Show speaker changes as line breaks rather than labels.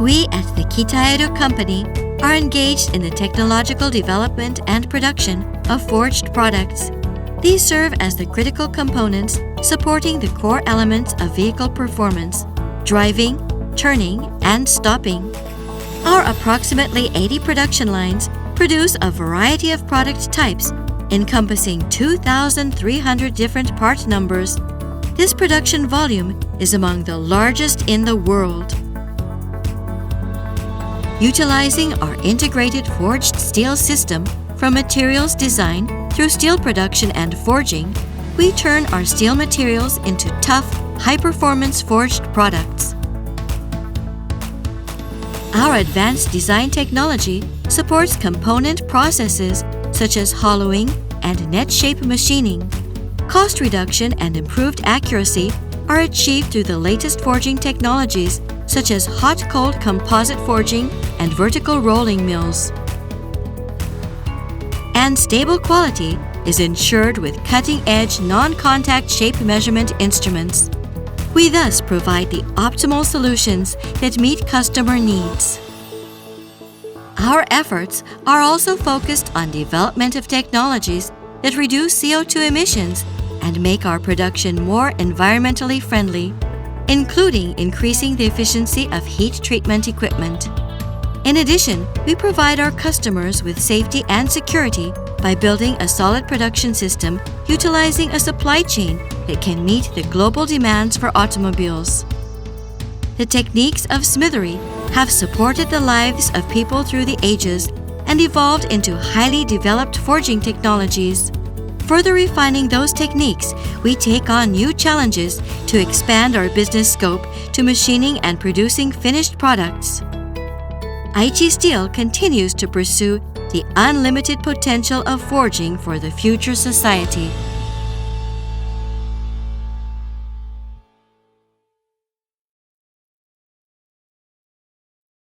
We at the Kitaeru Company are engaged in the technological development and production of forged products. These serve as the critical components supporting the core elements of vehicle performance: driving, turning, and stopping. Our approximately 80 production lines produce a variety of product types encompassing 2,300 different part numbers. This production volume is among the largest in the world. Utilizing our integrated forged steel system from materials design through steel production and forging, we turn our steel materials into tough, high-performance forged products. Our advanced design technology supports component processes such as hollowing and net shape machining. Cost reduction and improved accuracy are achieved through the latest forging technologies such as hot-cold composite forging and vertical rolling mills. And stable quality is ensured with cutting-edge non-contact shape measurement instruments. We thus provide the optimal solutions that meet customer needs. Our efforts are also focused on development of technologies that reduce CO2 emissions and make our production more environmentally friendly, including increasing the efficiency of heat treatment equipment. In addition, we provide our customers with safety and security by building a solid production system utilizing a supply chain that can meet the global demands for automobiles. The techniques of smithery have supported the lives of people through the ages and evolved into highly developed forging technologies. Further refining those techniques, we take on new challenges to expand our business scope to machining and producing finished products. Aichi Steel continues to pursue the unlimited potential of forging for the future society.